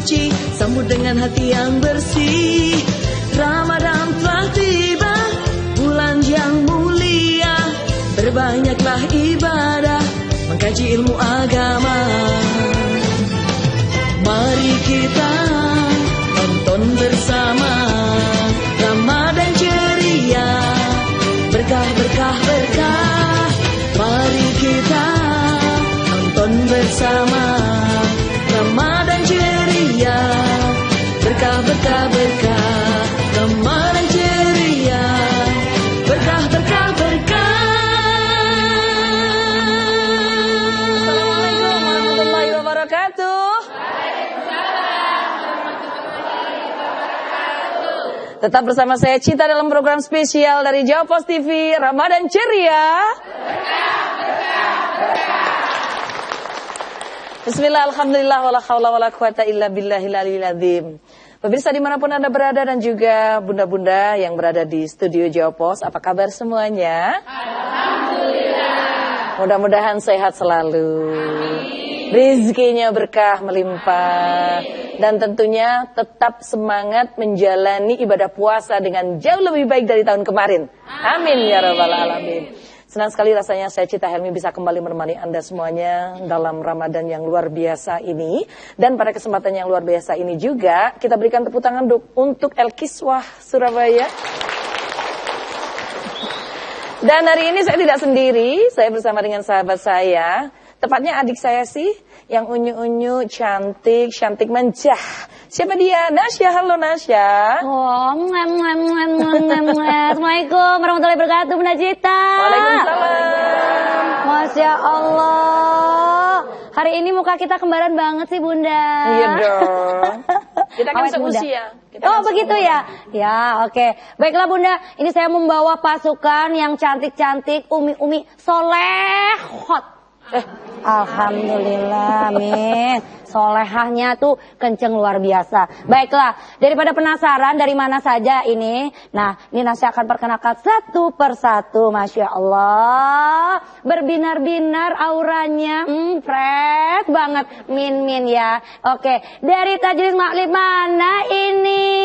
suci, sambut dengan hati yang bersih. Ramadan telah tiba, bulan yang mulia, berbanyaklah ibadah, mengkaji ilmu agama. Mari kita tonton bersama Ramadan ceria, berkah berkah berkah. Mari kita tonton bersama Ramadan ceria, berkah berkah berkah. Ramadan ceria, berkah berkah berkah. Assalamualaikum warahmatullahi wabarakatuh. Tetap bersama saya Cita dalam program spesial dari Jawa Post TV, Ramadan Ceria. Bismillah, alhamdulillah, wala haula wala quwata illa billahil aliyil azim. Pemirsa dimanapun Anda berada dan juga bunda-bunda yang berada di studio Jawa Post, apa kabar semuanya? Alhamdulillah. Mudah-mudahan sehat selalu. Rizkinya berkah melimpah. Dan tentunya tetap semangat menjalani ibadah puasa dengan jauh lebih baik dari tahun kemarin. Amin ya rabbal alamin. Senang sekali rasanya saya Cita Helmi bisa kembali menemani Anda semuanya dalam Ramadan yang luar biasa ini. Dan pada kesempatan yang luar biasa ini juga kita berikan tepuk tangan untuk El Kiswah Surabaya. Dan hari ini saya tidak sendiri, saya bersama dengan sahabat saya. Tepatnya adik saya sih, yang unyu-unyu, cantik manjah. Siapa dia? Nasya, halo Nasya. Assalamualaikum warahmatullahi wabarakatuh, Bunda Cita. Waalaikumsalam. Masya Allah. Hari ini muka kita kembaran banget sih, Bunda. Iya dong. Kita kan seusia. Oh begitu ya? Ya oke. Baiklah Bunda, ini saya membawa pasukan yang cantik-cantik, umi-umi solehot. Alhamdulillah, amin. Solehahnya tuh kenceng luar biasa. Baiklah, daripada penasaran dari mana saja ini. Nah, ini Nasya akan perkenalkan satu persatu. Masya Allah, berbinar-binar auranya, fresh banget, min ya. Oke, dari Tajlis Maklib mana ini?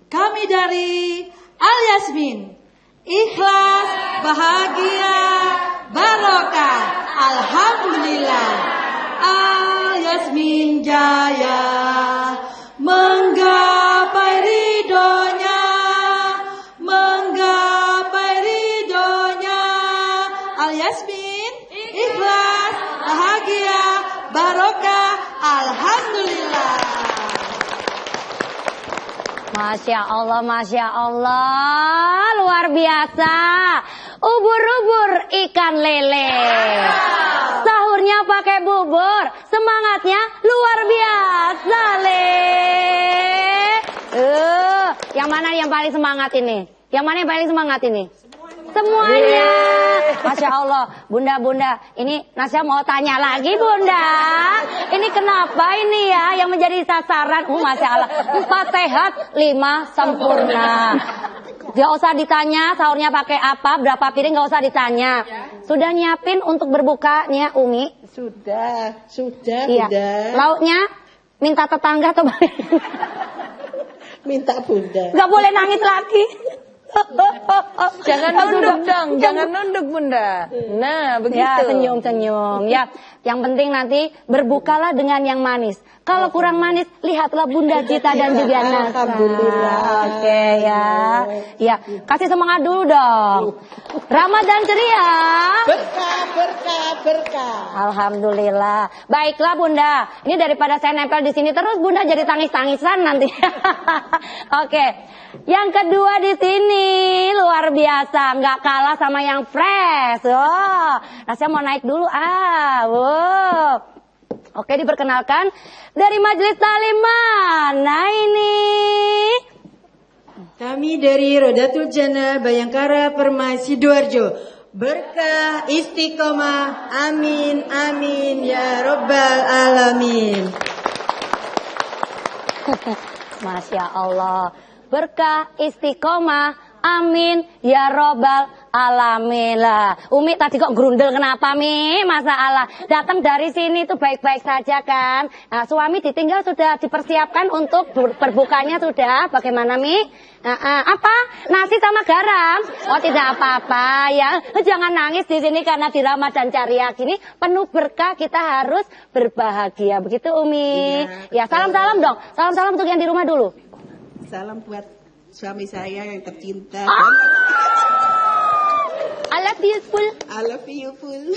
Kami dari Al Yasmin, ikhlas, bahagia, barokah, alhamdulillah. Al Yasmin jaya menggapai ridhonya, menggapai ridhonya. Al Yasmin, ikhlas, bahagia, barokah, alhamdulillah. Masya Allah, luar biasa. Ubur-ubur ikan lele. Sahurnya pakai bubur, semangatnya luar biasa, Le. Yang mana yang paling semangat ini? Yang mana yang paling semangat ini? Semuanya. Masya Allah, bunda-bunda, ini Nasya mau tanya lagi Bunda. Ini kenapa ini ya yang menjadi sasaran? Masya Allah, 4 sehat, 5 sempurna. Gak usah ditanya sahurnya pakai apa, berapa piring, gak usah ditanya. Sudah nyiapin untuk berbukanya Umi? Sudah, iya. Bunda. Lauknya minta tetangga atau Minta Bunda. Gak boleh nangis lagi. Jangan nunduk dong, jangan nunduk Bunda. Nah, begitu. Ya, senyum-senyum. Ya, yang penting nanti berbukalah dengan yang manis. Kalau kurang manis, lihatlah Bunda Cita dan juga Nasya. Alhamdulillah. Oke ya. Ya, kasih semangat dulu dong. Ramadan ceria. Berkah, berkah, berkah. Alhamdulillah. Baiklah Bunda. Ini daripada saya nempel di sini terus Bunda jadi tangis-tangisan nanti. Oke. Yang kedua di sini luar biasa, nggak kalah sama yang fresh. Oh, nah saya mau naik dulu. Wow. Oke, diperkenalkan dari Majelis Taklim mana ini? Kami dari Rodatul Jannah Bayangkara Permai Sidoarjo. Berkah istiqomah, amin amin ya robbal alamin. Masya Allah. Berkah istiqomah, amin ya robbal alamin. Lah, Umi tadi kok grundel kenapa Mi? Masalah. Datang dari sini tuh baik-baik saja kan? Nah, suami ditinggal sudah dipersiapkan untuk berbukanya sudah. Bagaimana Mi? Apa? Nasi sama garam? Oh tidak apa-apa ya. Jangan nangis di sini karena di Ramadan Ceria gini penuh berkah, kita harus berbahagia. Begitu Umi. Ya salam-salam dong. Salam-salam untuk yang di rumah dulu. Salam buat suami saya yang tercinta. I love you full. I love you full.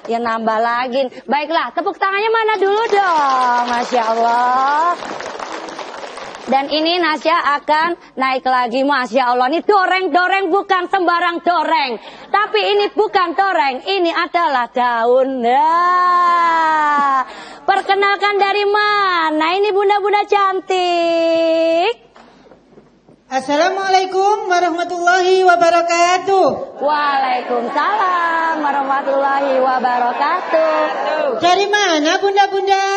Ya nambah lagi. Baiklah, tepuk tangannya mana dulu dong. Masya Allah. Dan ini Nasya akan naik lagi, Masya Allah. Ini doreng-doreng bukan sembarang doreng. Tapi ini bukan doreng, ini adalah daun. Nah, perkenalkan dari mana ini bunda-bunda cantik? Assalamualaikum warahmatullahi wabarakatuh. Waalaikumsalam warahmatullahi wabarakatuh. Dari mana bunda-bunda?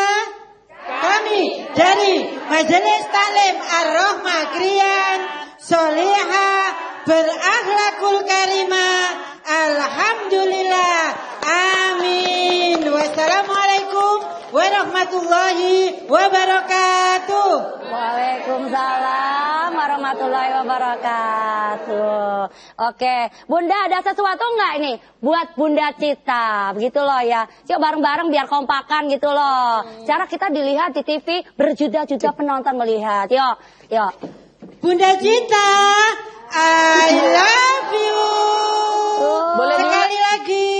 Kami dari Majelis Taklim Ar-Rahmah Krian Solihah Berakhlakul Karimah. Alhamdulillah. Amin. Wassalamualaikum warahmatullahi wabarakatuh. Waalaikumsalam warahmatullahi wabarakatuh. Oke, Bunda ada sesuatu nggak ini buat Bunda Cita, begitu loh ya. Yuk bareng-bareng biar kompakan gitu loh. Cara kita dilihat di TV berjuta-juta penonton melihat. Yuk, yuk. Bunda Cita, I love you. Boleh Sekali lagi,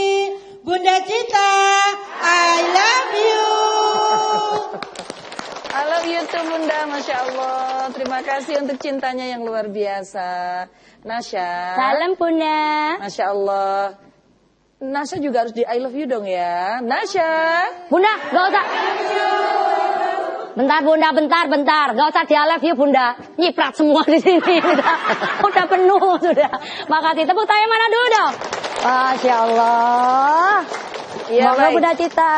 Bunda Cita, I love you. I love you too Bunda, Masya Allah. Terima kasih untuk cintanya yang luar biasa. Nasya. Salam Bunda. Masya Allah. Nasya juga harus di I love you dong ya. Nasya. Bunda, gak usah. Bentar Bunda, bentar. Gak usah di I love you Bunda. Nyiprat semua di sini. Udah penuh sudah. Makasih. Tepuk tangan mana dulu dong. Masya Allah. Ya, Bangga baik. Bunda Cita.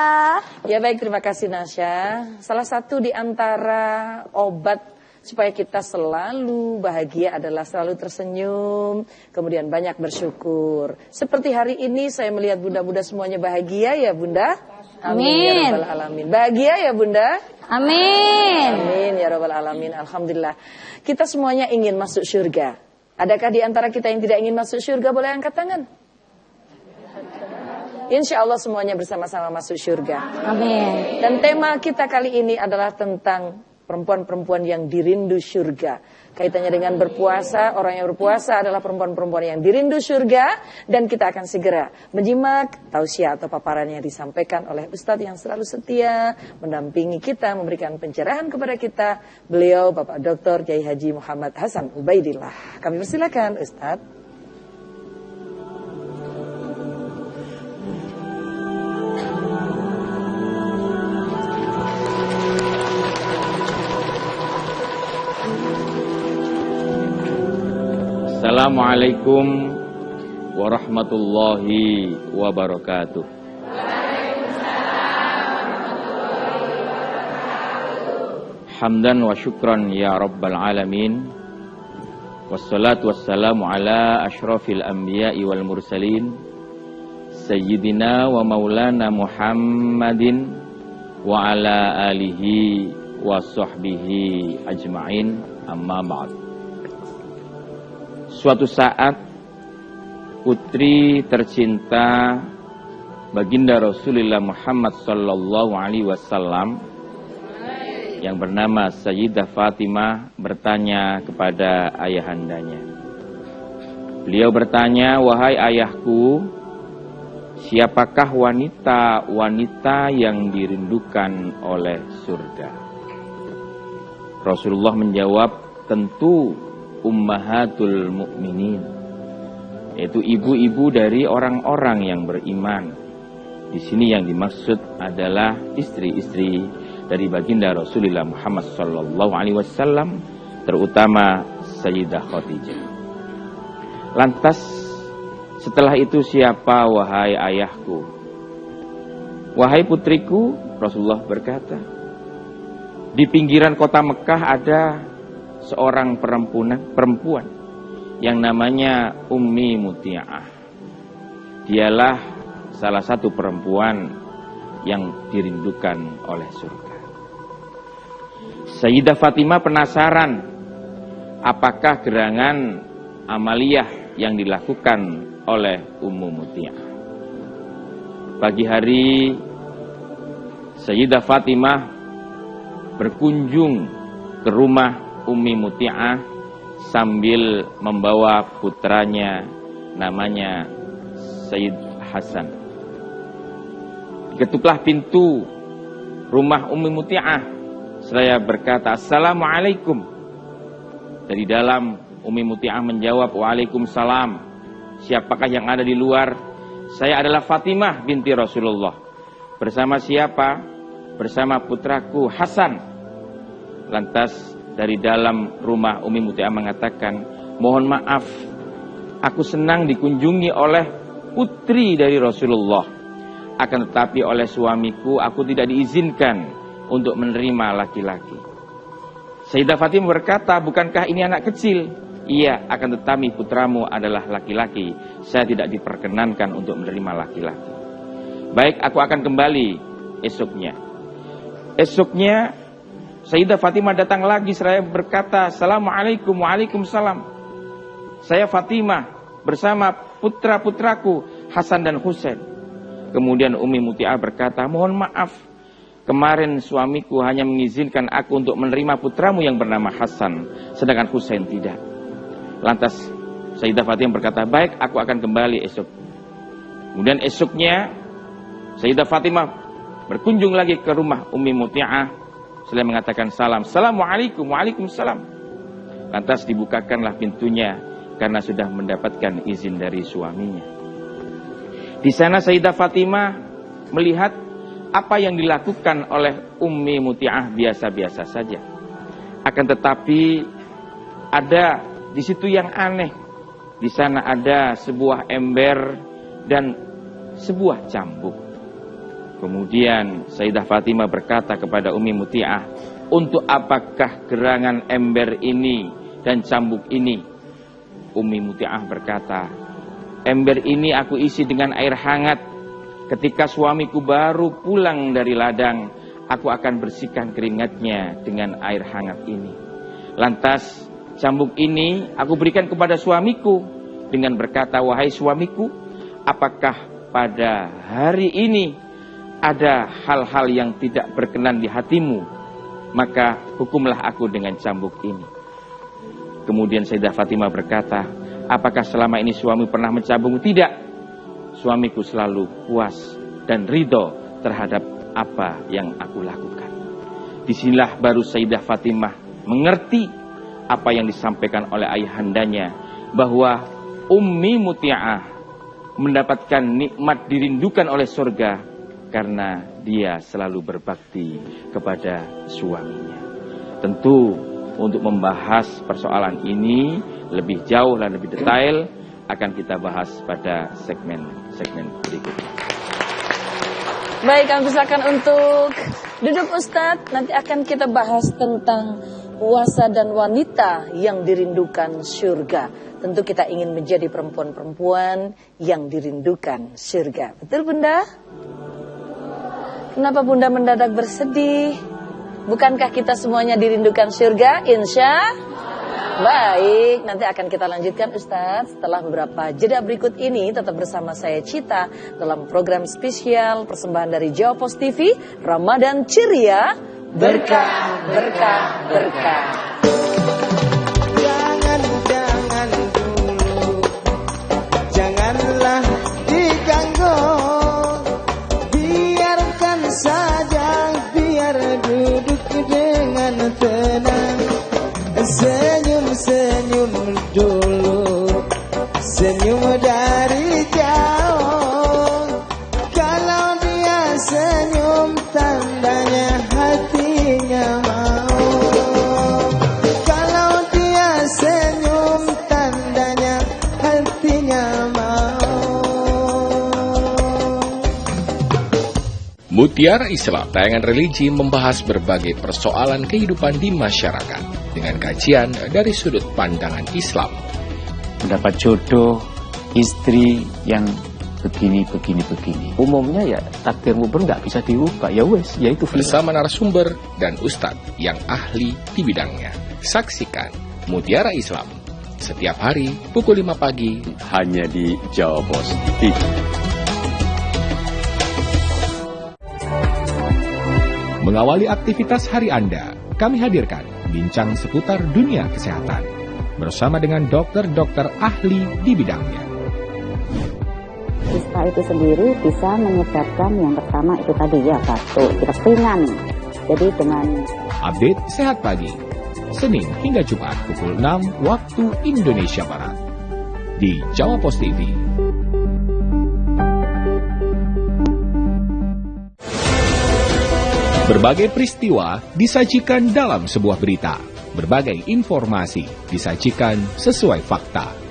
Ya baik, terima kasih Nasya. Salah satu di antara obat supaya kita selalu bahagia adalah selalu tersenyum, kemudian banyak bersyukur. Seperti hari ini saya melihat bunda-bunda semuanya bahagia ya Bunda. Amin ya Rabbal Alamin. Bahagia ya Bunda. Amin. Amin ya Rabbal Alamin. Alhamdulillah. Kita semuanya ingin masuk surga. Adakah di antara kita yang tidak ingin masuk surga? Boleh angkat tangan. Insya Allah semuanya bersama-sama masuk surga. Amin. Dan tema kita kali ini adalah tentang perempuan-perempuan yang dirindu surga. Kaitannya dengan berpuasa, orang yang berpuasa adalah perempuan-perempuan yang dirindu surga. Dan kita akan segera menyimak tausiah atau paparan yang disampaikan oleh Ustadz yang selalu setia mendampingi kita, memberikan pencerahan kepada kita. Beliau Bapak Dr. Kiai Haji Muhammad Hasan Ubaidillah. Kami persilakan Ustadz. Assalamualaikum warahmatullahi wabarakatuh. Hamdan wa syukran ya rabbal alamin. Wassalatu wassalamu ala asyrafil anbiya'i wal mursalin Sayyidina wa maulana Muhammadin wa ala alihi wa sahbihi ajma'in, amma ba'd. Suatu saat putri tercinta baginda Rasulullah Muhammad sallallahu alaihi wasallam yang bernama Sayyidah Fatimah bertanya kepada ayahandanya. Beliau bertanya, "Wahai ayahku, siapakah wanita-wanita yang dirindukan oleh surga?" Rasulullah menjawab, "Tentu ummahatul mukminin, yaitu ibu-ibu dari orang-orang yang beriman." Di sini yang dimaksud adalah istri-istri dari baginda Rasulullah Muhammad sallallahu alaihi wasallam, terutama Sayyidah Khadijah. Lantas setelah itu siapa wahai ayahku? Wahai putriku, Rasulullah berkata, di pinggiran kota Mekah ada seorang perempuan yang namanya Ummi Muti'ah. Dialah salah satu perempuan yang dirindukan oleh surga. Sayyidah Fatimah penasaran apakah gerangan amaliyah yang dilakukan oleh Ummu Muti'ah. Pagi hari Sayyidah Fatimah berkunjung ke rumah Ummi Muti'ah sambil membawa putranya namanya Sayyid Hasan. Diketuklah pintu rumah Ummi Muti'ah. Saya berkata, "Assalamualaikum." Dari dalam Ummi Muti'ah menjawab, "Waalaikumsalam. Siapakah yang ada di luar?" "Saya adalah Fatimah binti Rasulullah." "Bersama siapa?" "Bersama putraku Hasan." Lantas dari dalam rumah Ummi Muti'ah mengatakan, "Mohon maaf, aku senang dikunjungi oleh putri dari Rasulullah. Akan tetapi oleh suamiku aku tidak diizinkan untuk menerima laki-laki." Sayyidah Fatimah berkata, "Bukankah ini anak kecil?" "Iya, akan tetapi putramu adalah laki-laki. Saya tidak diperkenankan untuk menerima laki-laki." "Baik, aku akan kembali esoknya." Esoknya Sayyidah Fatimah datang lagi. Saya berkata, "Assalamualaikum." "Waalaikumsalam. Saya Fatimah bersama putra-putraku Hasan dan Husain." Kemudian Ummi Muti'ah berkata, "Mohon maaf, kemarin suamiku hanya mengizinkan aku untuk menerima putramu yang bernama Hasan, sedangkan Husain tidak." Lantas Sayyidah Fatimah berkata, "Baik, aku akan kembali esok." Kemudian esoknya Sayyidah Fatimah berkunjung lagi ke rumah Ummi Muti'ah. Setelah mengatakan salam, "Assalamualaikum." "Waalaikumsalam." Lantas dibukakanlah pintunya karena sudah mendapatkan izin dari suaminya. Di sana Sayyidah Fatimah melihat apa yang dilakukan oleh Ummi Muti'ah biasa-biasa saja. Akan tetapi ada di situ yang aneh. Di sana ada sebuah ember dan sebuah cambuk. Kemudian Sayyidah Fatimah berkata kepada Ummi Muti'ah, "Untuk apakah gerangan ember ini dan cambuk ini?" Ummi Muti'ah berkata, "Ember ini aku isi dengan air hangat. Ketika suamiku baru pulang dari ladang, aku akan bersihkan keringatnya dengan air hangat ini. Lantas cambuk ini aku berikan kepada suamiku dengan berkata, 'Wahai suamiku, apakah pada hari ini ada hal-hal yang tidak berkenan di hatimu? Maka hukumlah aku dengan cambuk ini.'" Kemudian Sayyidah Fatimah berkata, "Apakah selama ini suami pernah mencambukmu?" "Tidak. Suamiku selalu puas dan ridho terhadap apa yang aku lakukan." Disinilah baru Sayyidah Fatimah mengerti apa yang disampaikan oleh ayahandanya, bahwa Ummi Muti'ah mendapatkan nikmat dirindukan oleh surga karena dia selalu berbakti kepada suaminya. Tentu untuk membahas persoalan ini lebih jauh dan lebih detail akan kita bahas pada segmen berikutnya. Baik, kami silakan untuk duduk Ustadz. Nanti akan kita bahas tentang puasa dan wanita yang dirindukan surga. Tentu kita ingin menjadi perempuan-perempuan yang dirindukan surga. Betul Bunda? Kenapa Bunda mendadak bersedih? Bukankah kita semuanya dirindukan surga? Insya baik, nanti akan kita lanjutkan Ustadz setelah beberapa jeda berikut ini. Tetap bersama saya Cita dalam program spesial persembahan dari Jawa Post TV, Ramadan Ceria, Berkah, Berkah, Berkah. Jangan dulu, janganlah diganggu, biarkan saja, biar duduk dengan tenang. Senyum-senyum dulu, senyum dari jauh. Kalau dia senyum, tandanya hatinya mau. Kalau dia senyum, tandanya hatinya mau. Mutiara Islam, tayangan religi membahas berbagai persoalan kehidupan di masyarakat dengan kajian dari sudut pandangan Islam. mendapat jodoh, istri yang begini. Umumnya ya takdirmu pun nggak bisa diubah, ya wes, ya itu Bersama narasumber dan ustadz yang ahli di bidangnya. Saksikan Mutiara Islam setiap hari pukul 5 pagi hanya di Jawa Pos TV. Mengawali aktivitas hari Anda, kami hadirkan bincang seputar dunia kesehatan bersama dengan dokter-dokter ahli di bidangnya. Ispa itu sendiri bisa menyebabkan yang pertama itu tadi ya batuk, ringan. Jadi dengan Update Sehat Pagi, Senin hingga Jumat pukul 6 waktu Indonesia Barat di Jawa Pos TV. Berbagai peristiwa disajikan dalam sebuah berita. Berbagai informasi disajikan sesuai fakta.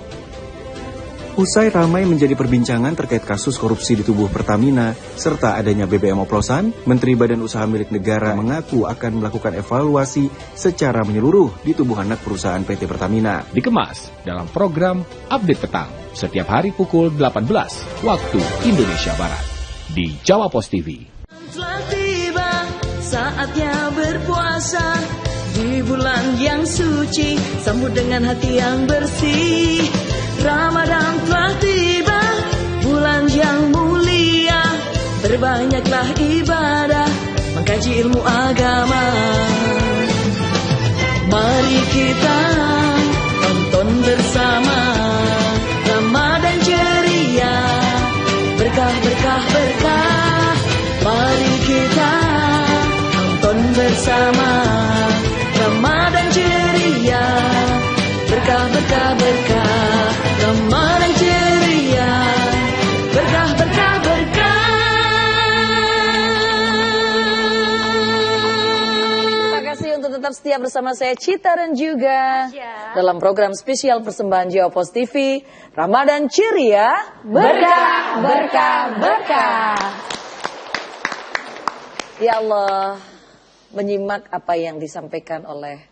Usai ramai menjadi perbincangan terkait kasus korupsi di tubuh Pertamina, serta adanya BBM oplosan, Menteri Badan Usaha Milik Negara mengaku akan melakukan evaluasi secara menyeluruh di tubuh anak perusahaan PT Pertamina. Dikemas dalam program Update Petang, setiap hari pukul 18 waktu Indonesia Barat di Jawa Pos TV. Telah tiba saatnya berpuasa di bulan yang suci, sambut dengan hati yang bersih. Ramadan telah tiba, bulan yang mulia, berbanyaklah ibadah, mengkaji ilmu agama. Mari kita tonton bersama Ramadan ceria, berkah berkah berkah. Mari kita tonton bersama Ramadan ceria, berkah berkah berkah. Ramadan ceria, berkah berkah berkah. Terima kasih untuk tetap setia bersama saya Cita dan juga dalam program spesial persembahan Jawa Pos TV Ramadan ceria, berkah berkah berkah. Ya Allah, menyimak apa yang disampaikan oleh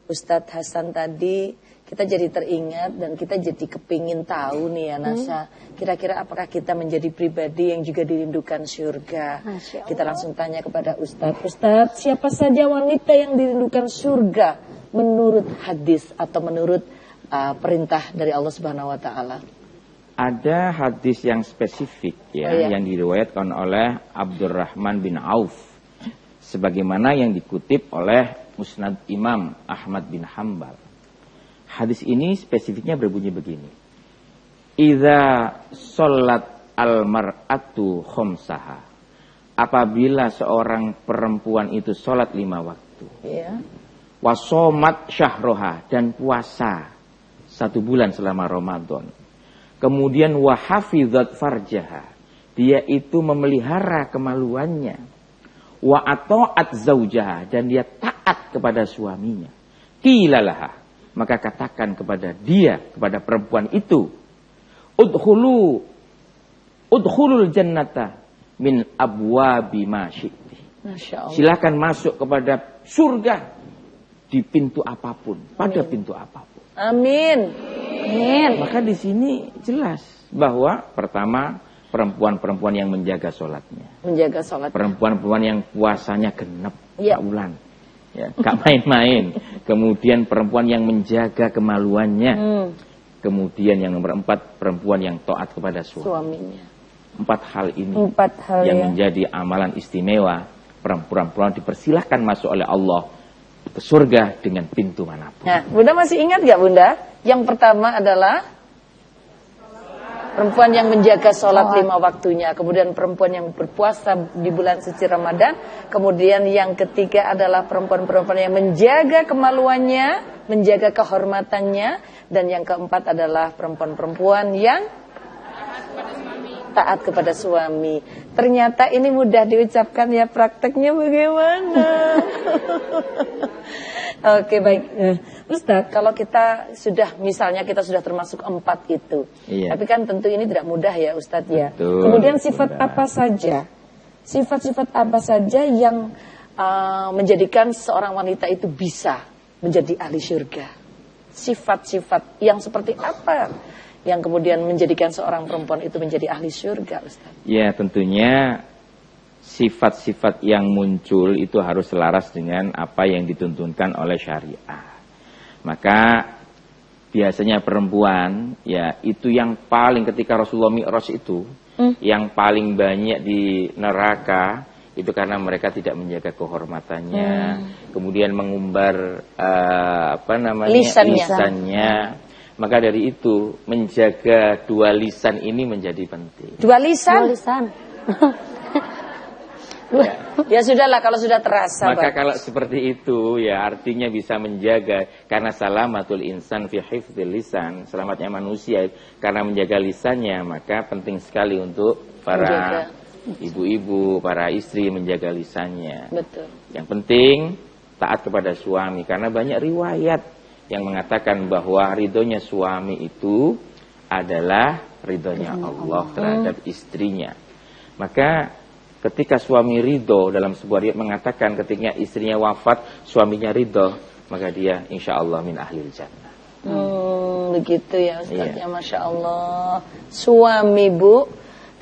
Ustadz Hasan tadi, kita jadi teringat dan kita jadi kepingin tahu nih ya Nasa, kira-kira apakah kita menjadi pribadi yang juga dirindukan surga. Kita langsung tanya kepada Ustadz. Ustadz, siapa saja wanita yang dirindukan surga menurut hadis atau menurut perintah dari Allah Subhanahu Wa Taala? Ada hadis yang spesifik ya, yang diriwayatkan oleh Abdurrahman bin Auf, sebagaimana yang dikutip oleh Musnad Imam Ahmad bin Hambal. Hadis ini spesifiknya berbunyi begini. Idza shollat al-mar'atu khomsaha. Apabila seorang perempuan itu sholat 5 waktu. Wasomat syahroha, dan puasa 1 bulan selama Ramadan. Kemudian wahafizat farjaha. Dia itu memelihara kemaluannya. Wa ato'at zaujaha, dan dia taat kepada suaminya. Qilalaha, maka katakan kepada dia, kepada perempuan itu, udkhulul jannata min abwabi ma syi'ti. Silakan masuk kepada surga di pintu apapun, pada pintu apapun. Amin. Amin. Maka di sini jelas bahwa pertama, perempuan-perempuan yang menjaga sholatnya. Menjaga sholat. Perempuan-perempuan yang puasanya genep, bulan. Ya, gak main-main. Kemudian perempuan yang menjaga kemaluannya. Kemudian yang nomor 4, perempuan yang taat kepada suaminya. 4 hal ini yang menjadi amalan istimewa. Perempuan-perempuan dipersilahkan masuk oleh Allah ke surga dengan pintu manapun. Nah, Bunda masih ingat gak Bunda? Yang pertama adalah perempuan yang menjaga sholat 5 waktunya. Kemudian perempuan yang berpuasa di bulan suci Ramadan. Kemudian yang ketiga adalah perempuan-perempuan yang menjaga kemaluannya, menjaga kehormatannya. Dan yang keempat adalah perempuan-perempuan yang taat kepada suami. Ternyata ini mudah diucapkan ya, prakteknya bagaimana? Oke, baik. Ustaz, kalau kita sudah, misalnya kita sudah termasuk 4 itu. Tapi kan tentu ini tidak mudah ya Ustaz ya. Kemudian sifat apa saja? Sifat-sifat apa saja yang menjadikan seorang wanita itu bisa menjadi ahli surga? sifat-sifat yang seperti apa yang kemudian menjadikan seorang perempuan itu menjadi ahli surga, Ustaz? Ya, tentunya sifat-sifat yang muncul itu harus selaras dengan apa yang dituntunkan oleh syariah. Maka biasanya perempuan, ya itu yang paling ketika Rasulullah Mi'raj itu, yang paling banyak di neraka, itu karena mereka tidak menjaga kehormatannya, kemudian mengumbar lisannya. Maka dari itu menjaga dua lisan ini menjadi penting. Dua lisan? Dua lisan. Ya sudahlah kalau sudah terasa. Maka kalau seperti itu ya artinya bisa menjaga, karena salamatul insan fi hifdzil lisan, selamatnya manusia karena menjaga lisannya. Maka penting sekali untuk para ibu-ibu, para istri menjaga lisannya. Betul. Yang penting taat kepada suami, karena banyak riwayat yang mengatakan bahwa ridhonya suami itu adalah ridhonya Allah terhadap istrinya. Maka ketika suami ridho, dalam sebuah riwayat mengatakan ketika istrinya wafat, suaminya ridho, maka dia insya Allah min ahlil jannah. Begitu ya Ustaz, ya Masya Allah. Suami, Bu,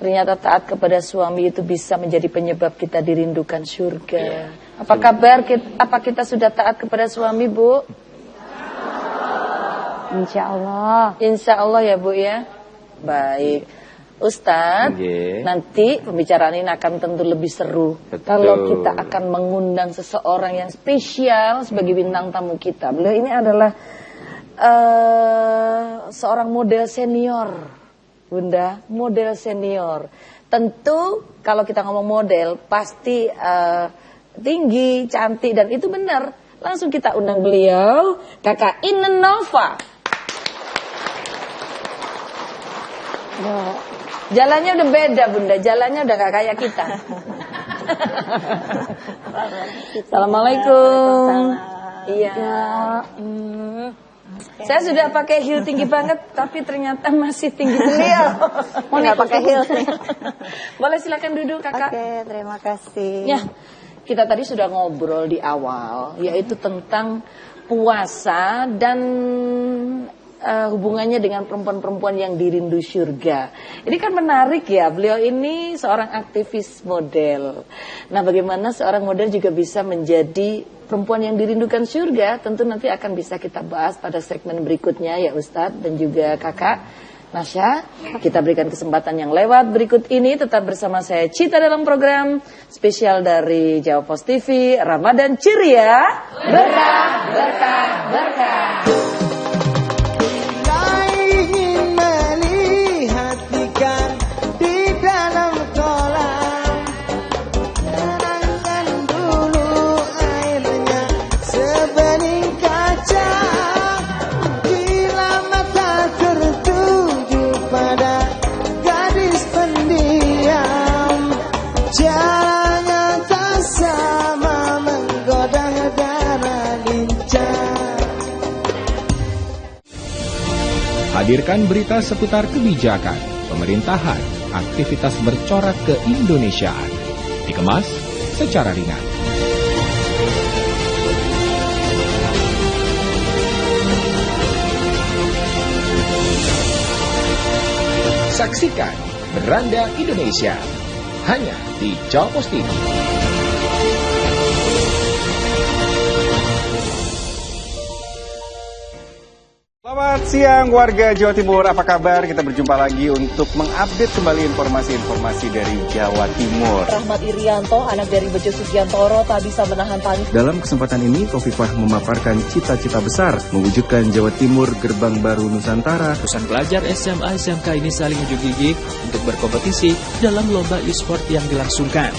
ternyata taat kepada suami itu bisa menjadi penyebab kita dirindukan surga. Apa kabar? Apa kita sudah taat kepada suami, Bu? Insya Allah. Insya Allah ya Bu ya. Baik. Ustadz, nanti pembicaraan ini akan tentu lebih seru. Kalau kita akan mengundang seseorang yang spesial sebagai bintang tamu kita. Beliau ini adalah seorang model senior, Bunda, model senior. Tentu kalau kita ngomong model pasti tinggi, cantik, dan itu benar. Langsung kita undang beliau, Kakak Inen Nova. Jalannya udah beda Bunda, jalannya udah gak kayak kita. Assalamualaikum. Iya. Saya sudah pakai heel tinggi banget, tapi ternyata masih tinggi beliau. Mau nggak pakai heel? Boleh silakan duduk Kakak. Oke, terima kasih. Ya, kita tadi sudah ngobrol di awal, yaitu tentang puasa dan hubungannya dengan perempuan-perempuan yang dirindu surga. Ini kan menarik ya, beliau ini seorang aktivis model. Nah, bagaimana seorang model juga bisa menjadi perempuan yang dirindukan surga? Tentu nanti akan bisa kita bahas pada segmen berikutnya ya Ustadz dan juga Kakak Nasya. Kita berikan kesempatan yang lewat berikut ini. Tetap bersama saya Cita dalam program spesial dari Jawa Pos TV, Ramadan Ceria, berkah, berkah, berkah. Hadirkan berita seputar kebijakan, pemerintahan, aktivitas bercorak keindonesiaan. Dikemas secara ringan. Saksikan Beranda Indonesia hanya di Jawa Pos TV. Selamat siang warga Jawa Timur, apa kabar? Kita berjumpa lagi untuk mengupdate kembali informasi-informasi dari Jawa Timur. Rahmat Irianto, anak dari Bejo Sugiantoro, tak bisa menahan tangis. Dalam kesempatan ini, Khofifah memaparkan cita-cita besar mewujudkan Jawa Timur gerbang baru Nusantara. Ratusan pelajar SMA SMK ini saling unjuk gigi untuk berkompetisi dalam lomba e-sport yang dilangsungkan.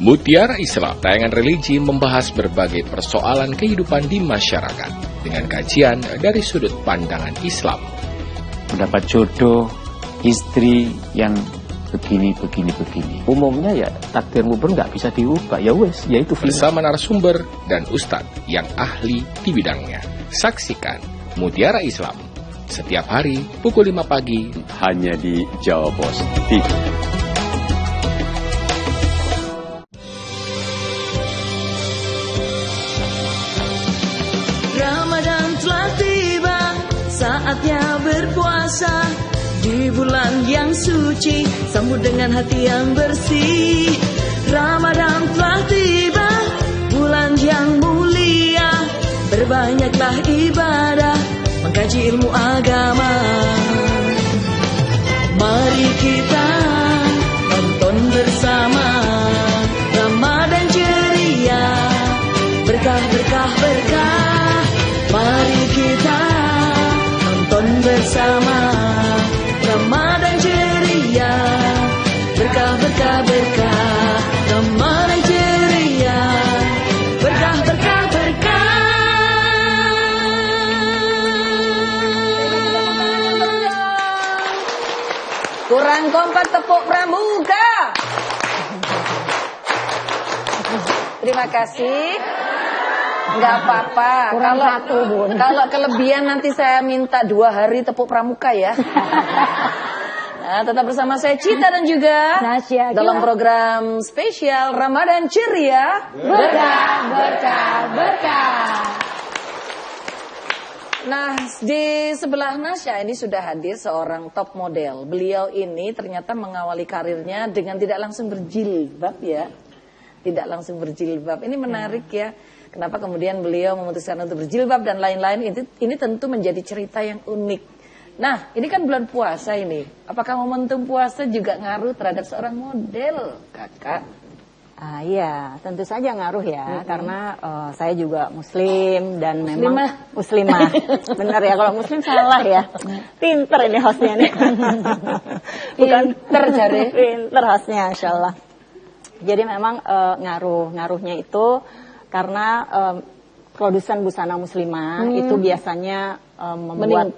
Mutiara Islam, tayangan religi membahas berbagai persoalan kehidupan di masyarakat dengan kajian dari sudut pandangan Islam. Mendapat jodoh, istri yang begini. Umumnya ya takdirmu nggak bisa diubah, ya wes, yaitu bersama narasumber dan ustadz yang ahli di bidangnya. Saksikan Mutiara Islam setiap hari pukul 5 pagi hanya di Jawa Pos TV. suci, sambut dengan hati yang bersih. Ramadan telah tiba, bulan yang mulia, berbanyaklah ibadah, mengkaji ilmu agama. Mari kita nonton bersama Ramadan ceria, berkah berkah berkah. Mari kita nonton bersama Ramadan ceria, berkah berkah berkah. Ramadan ceria, berkah berkah berkah. Kurang kompak tepuk pramuka. Terima kasih. Nggak apa-apa. Kurang satu, Bun. Kalau kelebihan nanti saya minta 2 hari tepuk pramuka ya. Nah, tetap bersama saya Cita dan juga Nasya dalam program spesial Ramadan Ceria, berkah berkah berkah. Nah, di sebelah Nasya ini sudah hadir seorang top model. Beliau ini ternyata mengawali karirnya dengan tidak langsung berjilbab ya. Tidak langsung berjilbab. Ini menarik ya. Kenapa kemudian beliau memutuskan untuk berjilbab dan lain-lain. Ini tentu menjadi cerita yang unik. Nah, ini kan bulan puasa ini. Apakah momentum puasa juga ngaruh terhadap seorang model, Kakak? Iya, tentu saja ngaruh ya, karena saya juga muslim dan memang Muslimah. Benar ya, kalau muslim salah ya. Pinter ini hostnya nih. Bukan Pinter cari. Pinter hostnya, Insya Allah. Jadi memang ngaruhnya itu karena produsen busana muslimah itu biasanya membuat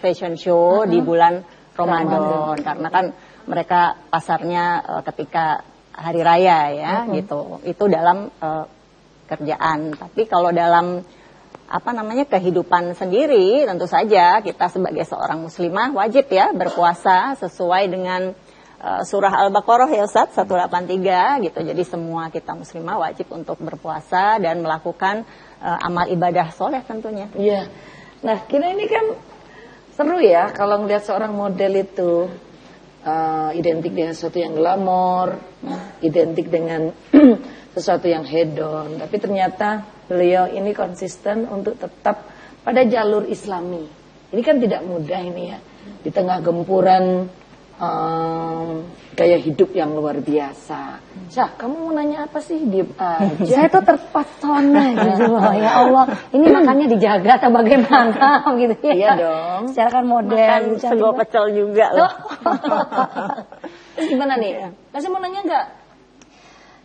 fashion show di bulan Ramadan. Karena kan mereka pasarnya ketika hari raya ya gitu. Itu dalam kerjaan. Tapi kalau dalam kehidupan sendiri, tentu saja kita sebagai seorang muslimah wajib ya berpuasa sesuai dengan surah Al-Baqarah ya Ustaz 183 gitu. Jadi semua kita muslimah wajib untuk berpuasa dan melakukan amal ibadah soleh tentunya. Iya. Nah, kita ini kan seru ya kalau melihat seorang model itu identik dengan sesuatu yang glamor, identik dengan sesuatu yang hedon. Tapi ternyata beliau ini konsisten untuk tetap pada jalur Islami. Ini kan tidak mudah ini ya. Di tengah gempuran gaya hidup yang luar biasa. Syah, kamu mau nanya apa sih? Diam aja. Saya tuh terpesona gitu loh. Ya Allah, ini makannya dijaga atau bagaimana gitu ya? Iya dong. Secara kan model. Makan sego pecel juga loh. Terus gimana nih? Masih mau nanya nggak?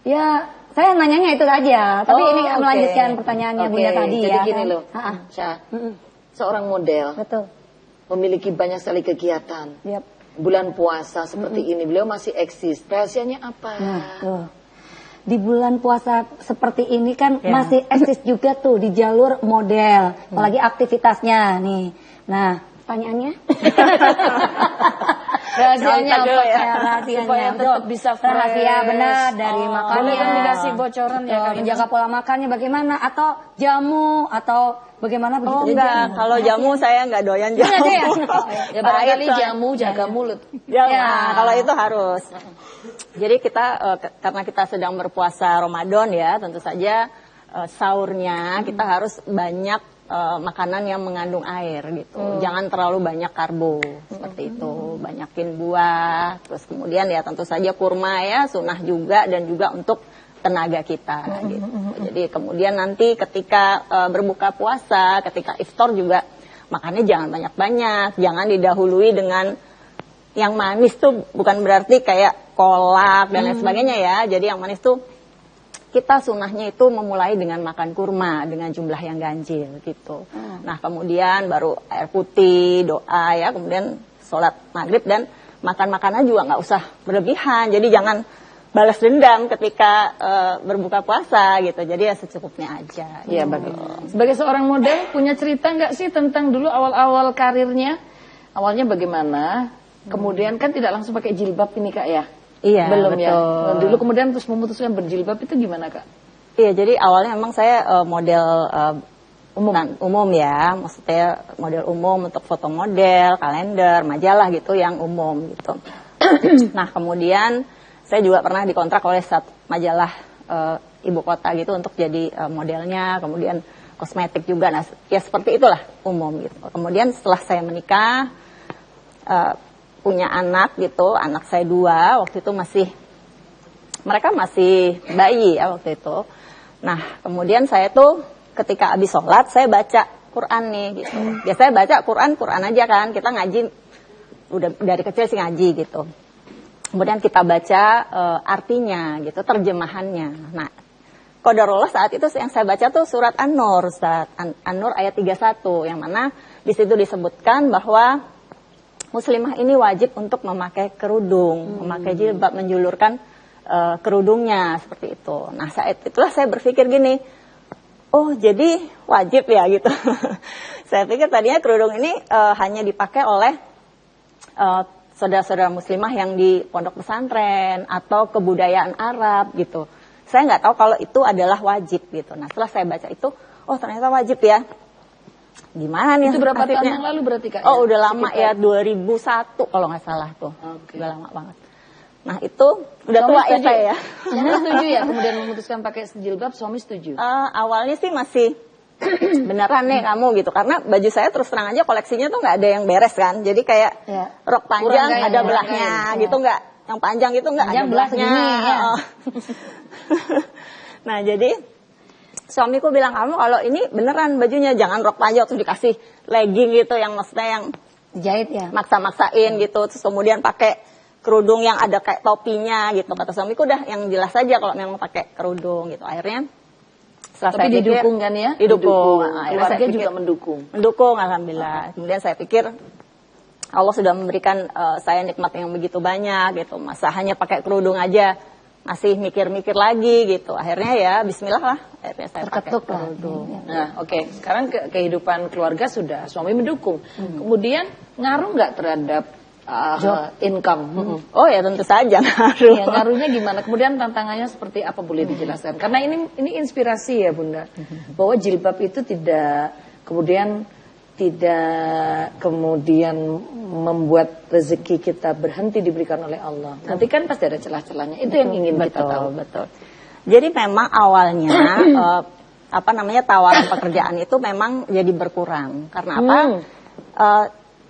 Ya, saya nanyanya itu aja. Tapi ini melanjutkan pertanyaannya Bunda tadi jadi ya. Jadi gini kan? loh, Syah, seorang model Betul. memiliki banyak sekali kegiatan. Yep. Bulan puasa seperti ini, beliau masih eksis. Rahasianya apa? Di bulan puasa seperti ini kan masih eksis juga tuh di jalur model. Apalagi aktivitasnya nih. Nah, pertanyaannya? Rahasianya apa? Rahasianya Supaya tetap bisa fresh. Rahasia benar dari makannya. Boleh kan dikasih bocoran ya? Menjaga pola makannya bagaimana? Atau jamu atau bagaimana begitu? Oh enggak, kalau jamu saya enggak doyan jamu. Ya barangkali jamu jaga mulut. Ya, kalau itu harus. Jadi kita karena kita sedang berpuasa Ramadan ya, tentu saja sahurnya kita harus banyak makanan yang mengandung air gitu. Jangan terlalu banyak karbo seperti itu. Banyakin buah, terus kemudian ya tentu saja kurma ya, sunnah juga dan juga untuk tenaga kita gitu. Jadi kemudian nanti ketika berbuka puasa, ketika iftar juga makannya jangan banyak-banyak, jangan didahului dengan yang manis tuh bukan berarti kayak kolak dan lain sebagainya ya. Jadi yang manis tuh kita sunnahnya itu memulai dengan makan kurma dengan jumlah yang ganjil gitu. Nah kemudian baru air putih, doa ya, kemudian sholat maghrib dan makan makanan juga nggak usah berlebihan. Jadi jangan balas dendam ketika berbuka puasa gitu. Jadi ya secukupnya aja. Iya betul. Sebagai seorang model punya cerita nggak sih tentang dulu awal-awal karirnya? Awalnya bagaimana? Kemudian kan tidak langsung pakai jilbab ini Kak ya? Iya, belum betul. ya. Dulu kemudian terus memutuskan berjilbab itu gimana Kak? Iya, jadi awalnya memang saya model umum ya, maksudnya model umum untuk foto model, kalender, majalah gitu yang umum gitu. Nah kemudian saya juga pernah dikontrak oleh satu majalah ibu kota gitu untuk jadi modelnya, kemudian kosmetik juga. Nah ya seperti itulah umum gitu. Kemudian setelah saya menikah, punya anak gitu, anak saya 2 waktu itu mereka masih bayi ya waktu itu. Nah kemudian saya tuh ketika habis sholat saya baca Quran nih gitu. Biasanya baca Quran aja kan, kita ngaji udah dari kecil sih ngaji gitu. Kemudian kita baca artinya gitu, terjemahannya. Nah qadarullah saat itu yang saya baca tuh surat An-Nur, Ustaz. An-Nur ayat 31 yang mana di situ disebutkan bahwa muslimah ini wajib untuk memakai kerudung, memakai jilbab, menjulurkan kerudungnya seperti itu. Nah saat itulah saya berpikir gini, oh jadi wajib ya gitu. Saya pikir tadinya kerudung ini hanya dipakai oleh saudara-saudara muslimah yang di pondok pesantren atau kebudayaan Arab gitu. Saya nggak tahu kalau itu adalah wajib gitu. Nah setelah saya baca itu, oh ternyata wajib ya. Gimana nih? Itu berapa tahun yang lalu berarti Kak? Oh udah lama ya, 2001 kalau nggak salah tuh. Udah lama banget. Nah itu udah tua ya saya ya. Suami setuju ya kemudian memutuskan pakai jilbab, suami setuju? Awalnya sih masih beneran nih kamu gitu, karena baju saya terus terang aja koleksinya tuh nggak ada yang beres kan, jadi kayak rok panjang ada belahnya gitu, nggak yang panjang itu nggak ada belahnya. Nah jadi suamiku bilang, kamu kalau ini beneran bajunya jangan rok panjang terus dikasih legging gitu yang maksudnya yang jahit ya, maksa-maksain gitu, terus kemudian pakai kerudung yang ada kayak topinya gitu. Kata suamiku udah yang jelas saja kalau memang pakai kerudung gitu. Akhirnya tapi didukung kan ya? Didukung. Keluarga juga mendukung. Mendukung, alhamdulillah. Kemudian saya pikir Allah sudah memberikan saya nikmat yang begitu banyak gitu. Masa hanya pakai kerudung aja masih mikir-mikir lagi gitu. Akhirnya ya bismillah lah. Akhirnya saya pakai kerudung. Nah oke. Sekarang kehidupan keluarga sudah, suami mendukung. Kemudian ngaruh nggak terhadap income? Oh ya tentu saja ngaruh. Ya, ngaruhnya gimana? Kemudian tantangannya seperti apa, boleh dijelaskan? Karena ini inspirasi ya Bunda, bahwa jilbab itu tidak membuat rezeki kita berhenti diberikan oleh Allah. Nanti kan pasti ada celah-celahnya. Itu yang ingin kita tahu. Betul. Jadi memang awalnya tawaran pekerjaan itu memang jadi berkurang. Karena apa?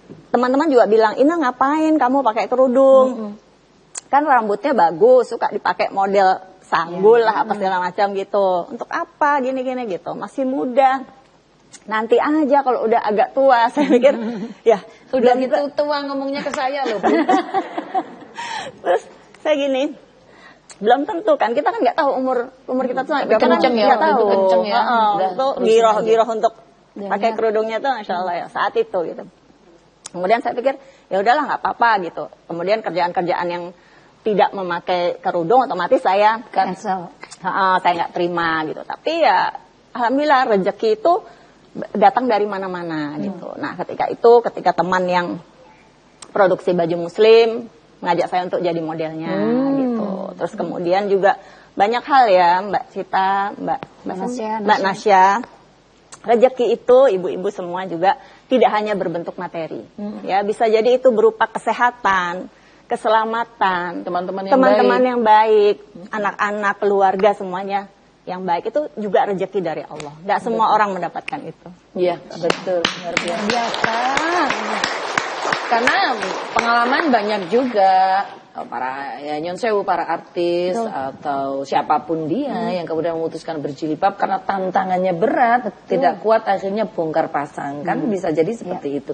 Teman-teman juga bilang, Ina ngapain kamu pakai kerudung? Kan rambutnya bagus, suka dipakai model sanggul lah, apa segala macam gitu. Untuk apa gini-gini gitu, masih muda. Nanti aja kalau udah agak tua. Saya pikir, ya udah gitu tua ngomongnya ke saya loh. Terus saya gini, belum tentu kan, kita kan nggak tahu umur kita tuh nggak kenceng ya, tahu. Kenceng ya. Itu giroh untuk pakai kerudungnya tuh, masya Allah ya saat itu gitu. Kemudian saya pikir ya udahlah nggak apa-apa gitu. Kemudian kerjaan-kerjaan yang tidak memakai kerudung otomatis saya cancel. Saya nggak terima gitu. Tapi ya alhamdulillah rezeki itu datang dari mana-mana gitu. Nah ketika teman yang produksi baju muslim ngajak saya untuk jadi modelnya gitu. Terus kemudian juga banyak hal ya, Mbak Cita, Mbak Nasya. Rezeki itu ibu-ibu semua juga tidak hanya berbentuk materi. Ya, bisa jadi itu berupa kesehatan, keselamatan, teman-teman yang baik, anak-anak, keluarga semuanya yang baik, itu juga rezeki dari Allah. Tidak semua orang mendapatkan itu. Iya, betul. Luar biasa. Karena pengalaman banyak juga para nyonsewu, para artis atau siapapun dia yang kemudian memutuskan berjilbab karena tantangannya berat, tidak kuat, akhirnya bongkar pasang, kan bisa jadi seperti itu.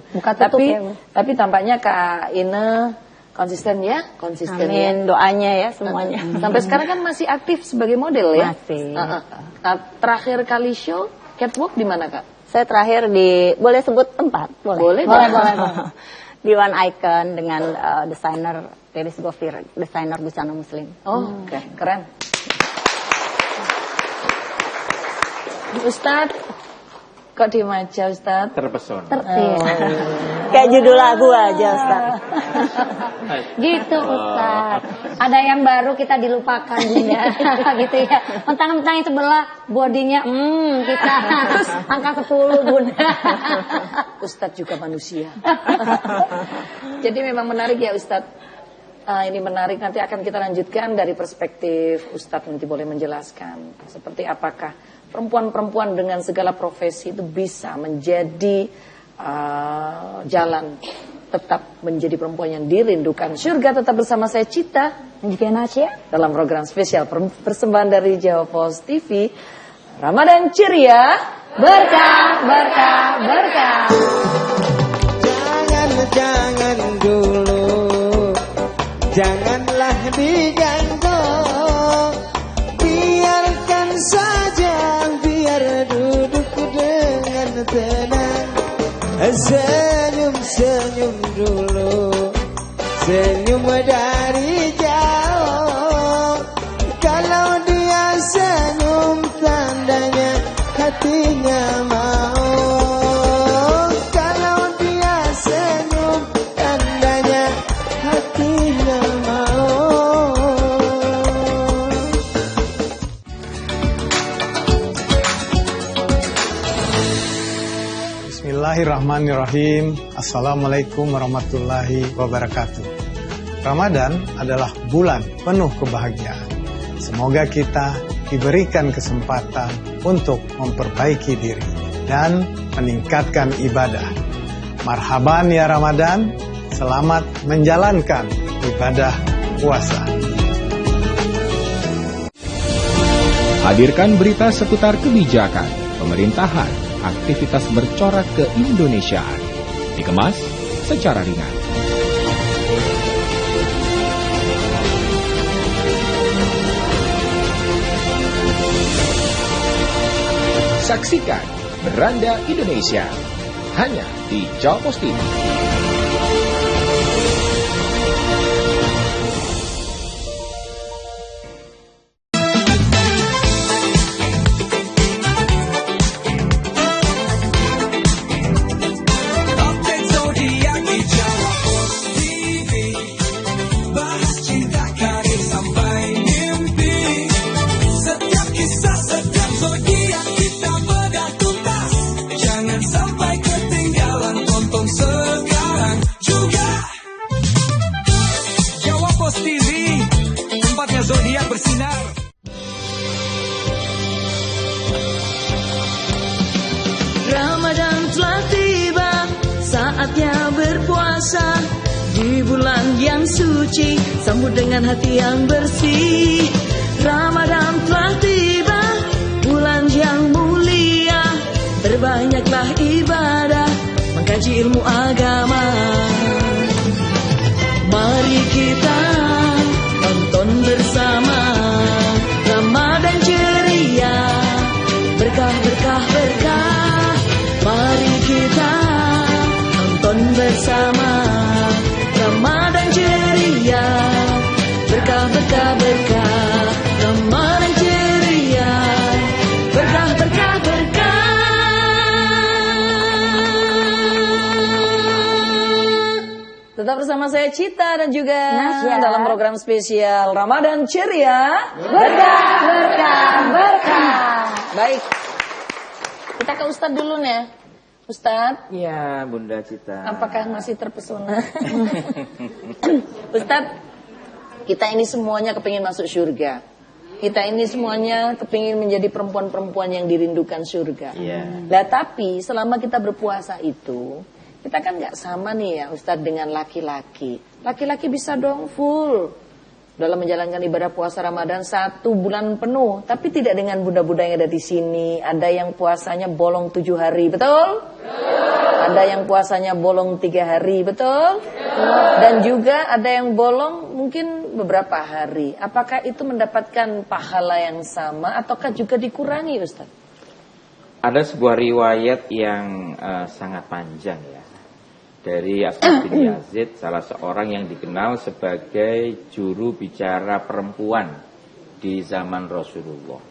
Tapi tampaknya Kak Ine konsisten ya, Amin, doanya ya semuanya. Sampai sekarang kan masih aktif sebagai model ya. Masih. Terakhir kali show catwalk di mana Kak? Saya terakhir boleh sebut tempat? Boleh. Di One Icon dengan desainer Riris Gofir, desainer busana muslim. Oke, keren. Ustadz, kok diem aja Ustadz? Terpesona. Kayak judul lagu aja Ustadz. Gitu Ustadz. Ada yang baru kita dilupakan Bunda. Gitu ya. Mentang-mentang yang sebelah bodinya kita angka 10 Bunda. Ustadz juga manusia. Jadi memang menarik ya Ustadz. Ini menarik, nanti akan kita lanjutkan dari perspektif Ustadz, nanti boleh menjelaskan seperti apakah perempuan-perempuan dengan segala profesi itu bisa menjadi jalan tetap menjadi perempuan yang dirindukan surga. Tetap bersama saya Cita dan juga Nasya dalam program spesial persembahan dari Jawa Post TV, Ramadan Ceria, berkah, berkah, berkah. Jangan dulu, janganlah diganggu, biarkan saja, biar duduk dengan tenang. Senyum-senyum dulu, senyum dari jauh. Kalau dia senyum tandanya hatinya mau. Kalau dia senyum tandanya hatinya mau. Bismillahirrahmanirrahim. Assalamualaikum warahmatullahi wabarakatuh. Ramadan adalah bulan penuh kebahagiaan. Semoga kita diberikan kesempatan untuk memperbaiki diri dan meningkatkan ibadah. Marhaban ya Ramadan, selamat menjalankan ibadah puasa. Hadirkan berita seputar kebijakan, pemerintahan, aktivitas bercorak keindonesiaan, dikemas secara ringan. Saksikan Beranda Indonesia hanya di Jawa Post TV. Ramadan telah tiba, saatnya berpuasa. Di bulan yang suci, sambut dengan hati yang bersih. Ramadan telah tiba, bulan yang mulia. Perbanyaklah ibadah, mengkaji ilmu agama. Mari kita tonton bersama Ramadan ceria, berkah, berkah, berkah. Mari kita tonton bersama Ramadan ceria, berkah, berkah, berkah. Ramadan ceria, berkah, berkah, berkah. Tetap bersama saya Cita dan juga Nasya dalam program spesial Ramadan Ceria, berkah, berkah, berkah. Baik, kita ke Ustadz dulu nih. Ustadz, Ya, Bunda Cita. apakah masih terpesona? Ustadz, kita ini semuanya kepingin masuk surga. Kita ini semuanya kepingin menjadi perempuan-perempuan yang dirindukan surga. Iya. Lah tapi selama kita berpuasa itu, kita kan nggak sama nih ya Ustadz dengan laki-laki. Laki-laki bisa dong full dalam menjalankan ibadah puasa Ramadan 1 bulan penuh, tapi tidak dengan bunda-bunda yang ada di sini. Ada yang puasanya bolong 7 hari, betul? Ada yang puasanya bolong 3 hari, betul? Dan juga ada yang bolong mungkin beberapa hari. Apakah itu mendapatkan pahala yang sama ataukah juga dikurangi, Ustaz? Ada sebuah riwayat yang sangat panjang ya, dari Asma bin Yazid, salah seorang yang dikenal sebagai juru bicara perempuan di zaman Rasulullah.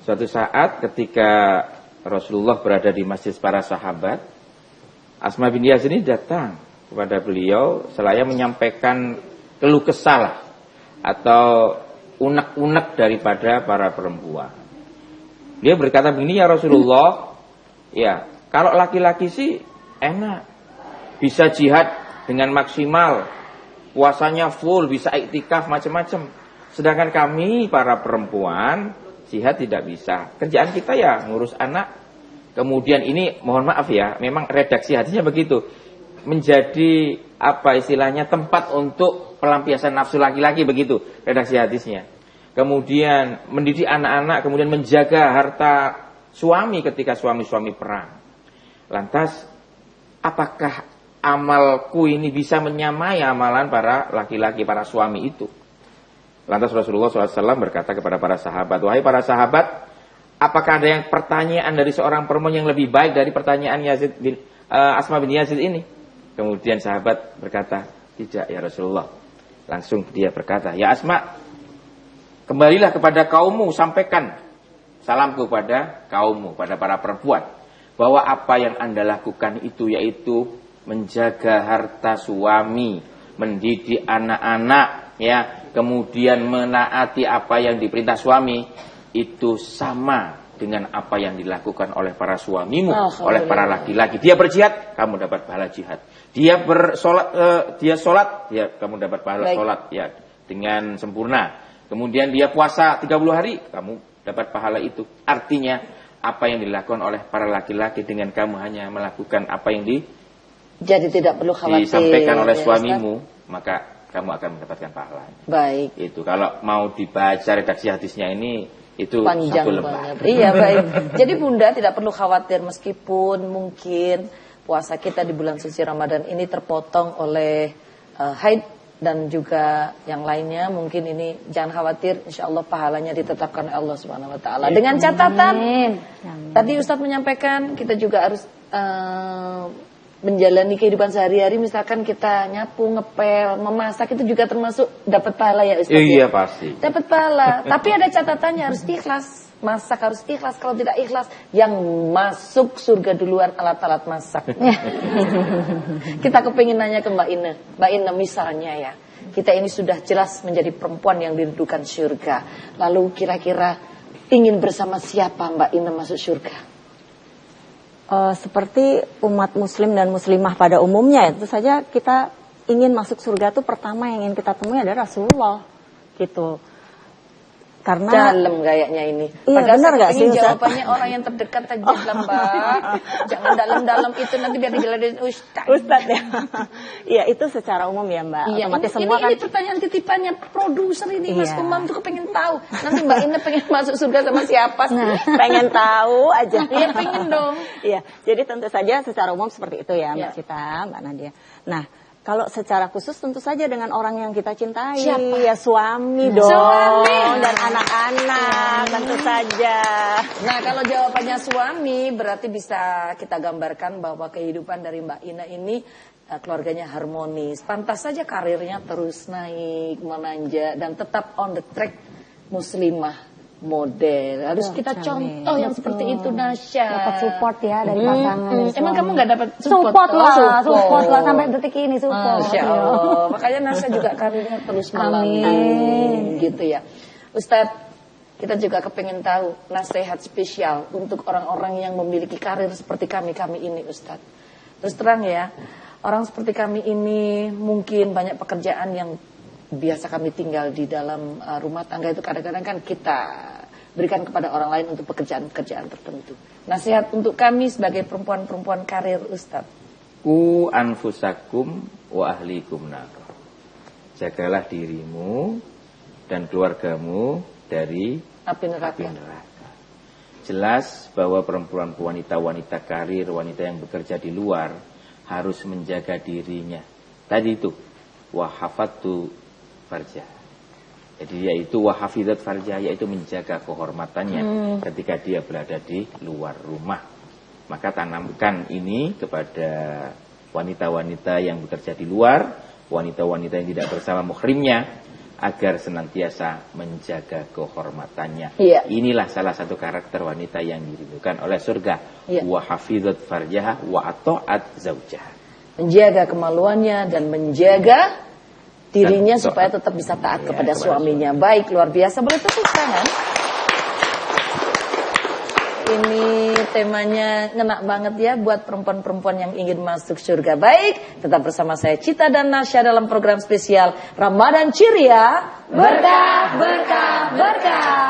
Suatu saat ketika Rasulullah berada di masjid para sahabat, Asma bin Yazid ini datang kepada beliau seraya menyampaikan keluh kesah atau unek-unek daripada para perempuan. Dia berkata begini, ya Rasulullah, ya kalau laki-laki sih enak, bisa jihad dengan maksimal, puasanya full, bisa iktikaf macam-macam. Sedangkan kami para perempuan jihad tidak bisa. Kerjaan kita ya ngurus anak. Kemudian ini mohon maaf ya, memang redaksi hadisnya begitu. Menjadi apa istilahnya tempat untuk pelampiasan nafsu laki-laki begitu redaksi hadisnya. Kemudian mendidik anak-anak, kemudian menjaga harta suami ketika suami-suami perang. Lantas apakah amalku ini bisa menyamai amalan para laki-laki, para suami itu? Lantas Rasulullah SAW berkata kepada para sahabat, wahai para sahabat, apakah ada yang pertanyaan dari seorang perempuan yang lebih baik dari pertanyaan Asma bin Yazid ini? Kemudian sahabat berkata, tidak ya Rasulullah. Langsung dia berkata, ya Asma, kembalilah kepada kaummu, sampaikan salamku kepada kaummu, pada para perempuan, bahwa apa yang Anda lakukan itu yaitu menjaga harta suami, mendidik anak-anak, ya, kemudian menaati apa yang diperintah suami, itu sama dengan apa yang dilakukan oleh para suamimu, oleh para laki-laki. Dia berjihad, kamu dapat pahala jihad. Dia sholat, ya kamu dapat pahala sholat, ya, dengan sempurna. Kemudian dia puasa 30 hari, kamu dapat pahala itu. Artinya apa yang dilakukan oleh para laki-laki dengan kamu hanya melakukan apa yang jadi tidak perlu khawatir disampaikan oleh ya, suamimu, maka kamu akan mendapatkan pahala. Baik. Itu kalau mau dibaca redaksi hadisnya ini itu panjang satu lembar. banget. Iya baik. Jadi Bunda tidak perlu khawatir meskipun mungkin puasa kita di bulan suci Ramadan ini terpotong oleh haid dan juga yang lainnya, mungkin ini jangan khawatir, insya Allah pahalanya ditetapkan oleh Allah Subhanahu Wa Taala. Dengan catatan, tadi Ustadz menyampaikan kita juga harus menjalani kehidupan sehari-hari, misalkan kita nyapu, ngepel, memasak, itu juga termasuk dapat pahala ya Ustadz? Iya ya? pasti. Dapat pahala, tapi ada catatannya, harus ikhlas. Masak harus ikhlas, kalau tidak ikhlas, yang masuk surga duluan alat-alat masak. Kita kepingin nanya ke Mbak Ine. Mbak Ine misalnya ya, kita ini sudah jelas menjadi perempuan yang dirindukan surga. Lalu kira-kira ingin bersama siapa Mbak Ine masuk surga? Seperti umat muslim dan muslimah pada umumnya, itu saja kita ingin masuk surga itu pertama yang ingin kita temui adalah Rasulullah gitu. Karena dalam kayaknya ini. Iya, benar nggak sih? Jawabannya orang yang terdekat aja Mbak. Jangan dalam-dalam itu, nanti biar dijelasin Ustadz ya. Iya itu secara umum ya Mbak. Iya, otomatis semua ini pertanyaan titipannya produser ini, Mas Iya. Umam tuh kepengen tahu. Nanti Mbak Ine pengen masuk surga sama siapa sih? pengen tahu aja. Iya pengen dong. Iya, jadi tentu saja secara umum seperti itu ya Mbak Cita, Mbak Nadia. Nah, kalau secara khusus tentu saja dengan orang yang kita cintai. Siapa? Ya suami dong. Suami. Dan anak-anak tentu saja. Nah kalau jawabannya suami, berarti bisa kita gambarkan bahwa kehidupan dari Mbak Ina ini keluarganya harmonis. Pantas saja karirnya terus naik, menanjak, dan tetap on the track muslimah model. Harus kita contoh yang seperti itu, Nasya. Dapat support ya dari pasangan. Dari Emang suami. kamu nggak dapat support? Support lah sampai detik ini support. Masya Allah. Makanya Nasya juga karirnya terus melambung gitu ya. Ustadz, kita juga kepengen tahu nasihat spesial untuk orang-orang yang memiliki karir seperti kami ini Ustadz. Terus terang ya, orang seperti kami ini mungkin banyak pekerjaan yang biasa kami tinggal di dalam rumah tangga itu kadang-kadang kan kita berikan kepada orang lain untuk pekerjaan-pekerjaan tertentu. Nasihat untuk kami sebagai perempuan-perempuan karir Ustadz. Ku anfusakum wa ahlikum nar. Jagalah dirimu dan keluargamu dari api neraka. Jelas bahwa perempuan, wanita karir, wanita yang bekerja di luar harus menjaga dirinya. Tadi itu wahafatu farjah. Jadi yaitu wahafizat farjah, yaitu menjaga kehormatannya ketika dia berada di luar rumah. Maka tanamkan ini kepada wanita-wanita yang bekerja di luar, wanita-wanita yang tidak bersama muhrimnya, agar senantiasa menjaga kehormatannya. Iya. Inilah salah satu karakter wanita yang dirindukan oleh surga. Iya. Wahafizat farjah wa ata'at zaujah. Menjaga kemaluannya dan menjaga dirinya supaya tetap bisa taat kepada suaminya. Baik, luar biasa. Boleh tepuk tangan. Ini temanya ngena banget ya buat perempuan-perempuan yang ingin masuk surga. Baik, tetap bersama saya Cita dan Nasya dalam program spesial Ramadan Ceria. Berkah, berkah, berkah.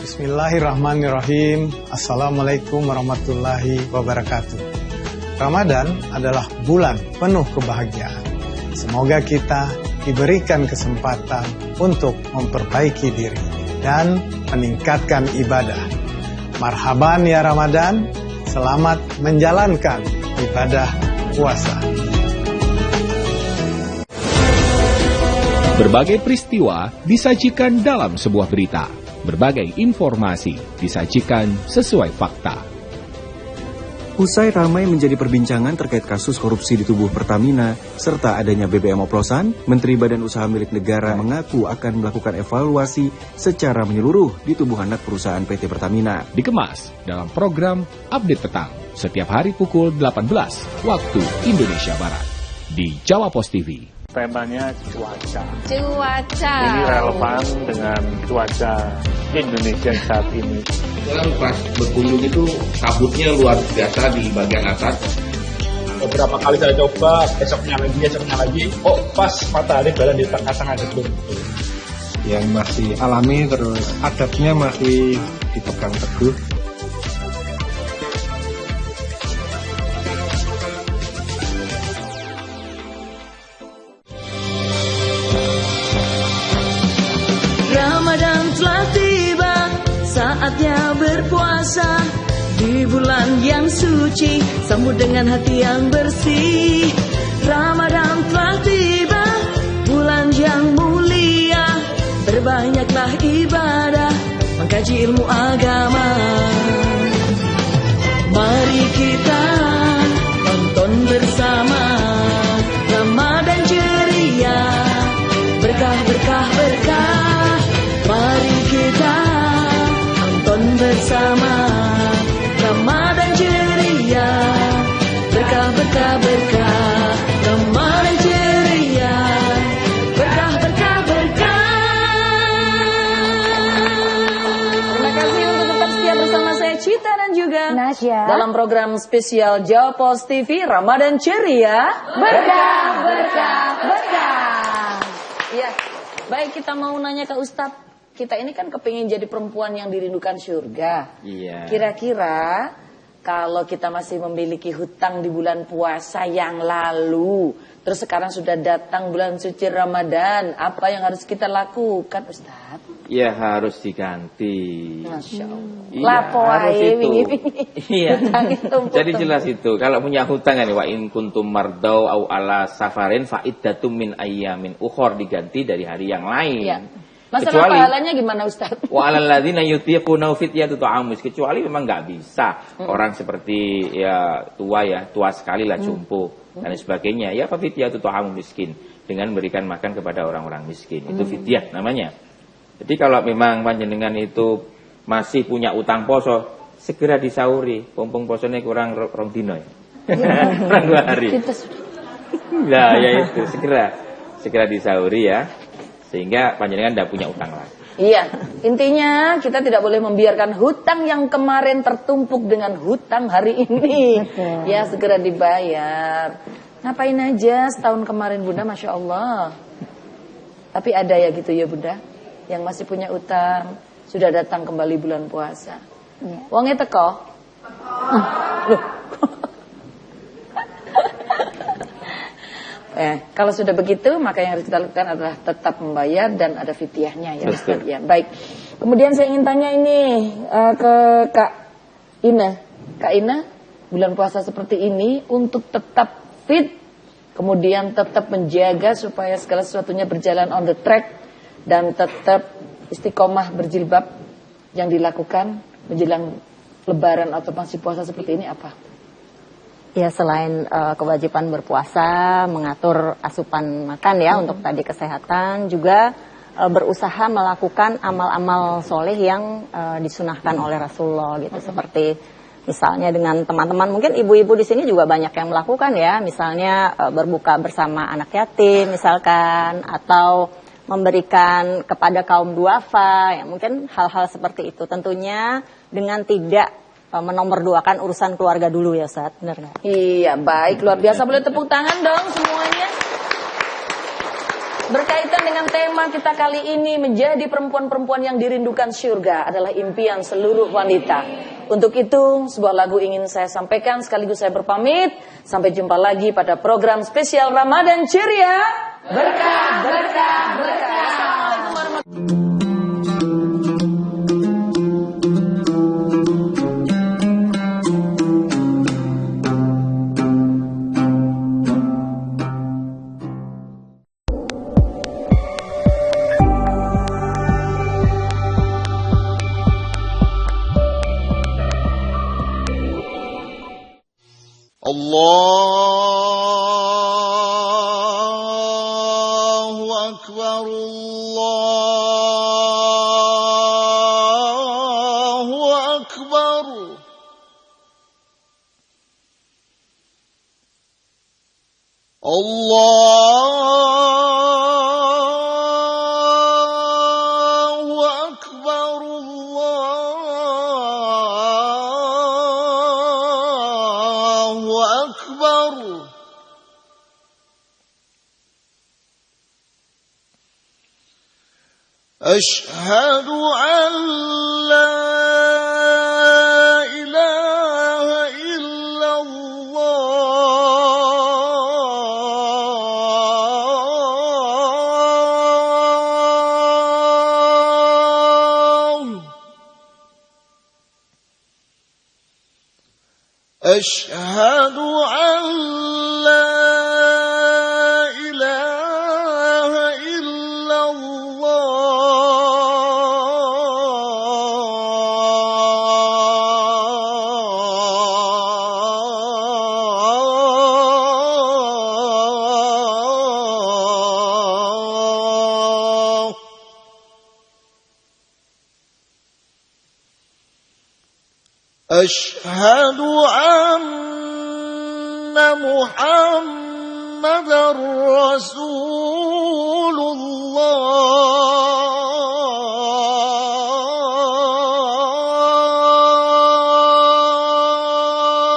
Bismillahirrahmanirrahim. Assalamualaikum warahmatullahi wabarakatuh. Ramadan adalah bulan penuh kebahagiaan. Semoga kita diberikan kesempatan untuk memperbaiki diri dan meningkatkan ibadah. Marhaban ya Ramadan, selamat menjalankan ibadah puasa. Berbagai peristiwa disajikan dalam sebuah berita. Berbagai informasi disajikan sesuai fakta. Usai ramai menjadi perbincangan terkait kasus korupsi di tubuh Pertamina serta adanya BBM oplosan, Menteri Badan Usaha Milik Negara mengaku akan melakukan evaluasi secara menyeluruh di tubuh anak perusahaan PT Pertamina. Dikemas dalam program Update Petang setiap hari pukul 18 waktu Indonesia Barat di Jawa Pos TV. Temanya cuaca. Cuaca. Ini relevan dengan cuaca Indonesia saat ini. Dalam pas berkunjung itu kabutnya luar biasa di bagian atas. Beberapa kali saya coba, besoknya lagi. Oh, pas matahari berada di tengah-tengah gedung. Yang masih alami, terus adatnya masih dipegang teguh. Ramadan telah tiba, saatnya berpuasa. Di bulan yang suci, sambut dengan hati yang bersih. Ramadan telah tiba, bulan yang mulia. Berbanyaklah ibadah, mengkaji ilmu agama. Mari kita tonton bersama Ramadan ceria. Berkah, berkah, berkah. Mari kita tonton bersama Ramadan ceria. Berkah, berkah, berkah. Ramadan ceria. Berkah, berkah, berkah. Terima kasih untuk tetap setia bersama saya Cita dan juga Nasya dalam program spesial Jawa Pos TV Ramadan Ceria. Berkah, berkah, berkah. Iya, baik kita mau nanya ke Ustadz. Kita ini kan kepingin jadi perempuan yang dirindukan surga. Iya. Kira-kira kalau kita masih memiliki hutang di bulan puasa yang lalu, terus sekarang sudah datang bulan suci Ramadan, apa yang harus kita lakukan, Ustaz? Ya harus diganti. Masya Allah. Iya, Lapo harus ae, itu. wingi-wingi. Iya. Hutang itu, Jadi jelas itu. Kalau punya hutang kan, wa in kuntum mardau au ala safarin fa iddatum min ayyamin ukhor, diganti dari hari yang lain. Iya. Masalah pahalanya gimana Ustaz? Wa 'alal ladzina yutiquna fidyatun ta'amus, kecuali memang nggak bisa. Orang seperti ya tua sekali lah, jumpo dan sebagainya. Ya fa fidyatun ta'amus miskin, dengan memberikan makan kepada orang-orang miskin. Itu fidyah namanya. Jadi kalau memang panjenengan itu masih punya utang poso, segera disauri. Pompong posone kurang rong dino ya. Kurang 2 hari. Nah, ya itu segera disauri ya. Sehingga panjenengan tidak punya utang lagi. Iya, intinya kita tidak boleh membiarkan hutang yang kemarin tertumpuk dengan hutang hari ini. Betul. Ya, segera dibayar. Ngapain aja setahun kemarin Bunda, Masya Allah. Tapi ada ya gitu ya Bunda, yang masih punya utang, sudah datang kembali bulan puasa. Ya. Wongnya teko? Loh. Kalau sudah begitu, maka yang harus kita lakukan adalah tetap membayar dan ada fidyahnya ya Ustaz. Ya, baik. Kemudian saya ingin tanya ini ke Kak Ina. Kak Ina, bulan puasa seperti ini untuk tetap fit, kemudian tetap menjaga supaya segala sesuatunya berjalan on the track dan tetap istiqomah berjilbab. yang dilakukan menjelang Lebaran atau masih puasa seperti ini apa? Ya, selain kewajiban berpuasa, mengatur asupan makan ya untuk tadi kesehatan, juga berusaha melakukan amal-amal soleh yang disunahkan oleh Rasulullah gitu. Seperti misalnya dengan teman-teman, mungkin ibu-ibu di sini juga banyak yang melakukan ya, misalnya berbuka bersama anak yatim misalkan, atau memberikan kepada kaum duafa, ya mungkin hal-hal seperti itu. Tentunya dengan tidak menomorduakan urusan keluarga dulu ya Ustaz, benar nggak? Iya, baik, luar biasa. Boleh tepuk tangan dong semuanya. Berkaitan dengan tema kita kali ini, menjadi perempuan-perempuan yang dirindukan surga adalah impian seluruh wanita. Untuk itu, sebuah lagu ingin saya sampaikan sekaligus saya berpamit. Sampai jumpa lagi pada program spesial Ramadan Ceria. Berkah, berkah, berkah. Assalamualaikum warahmatullahi Allahu Akbar, Allahu Akbar. Allahu Akbar, Allahu Akbar. أشهد أن لا إله إلا الله. أشهد أن لا إله إلا الله. أشهد أن محمدا رسول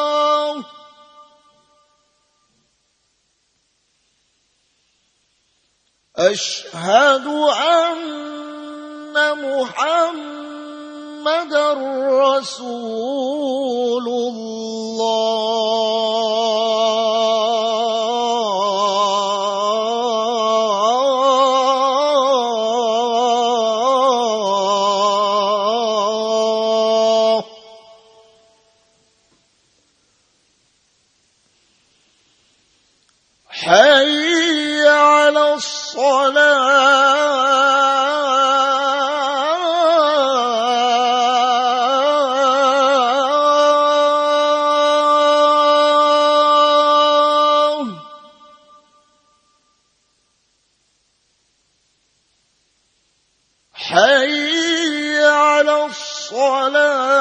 الله. أشهد أن محمدا رسول الله. حي على الصلاة. حي على الصلاة.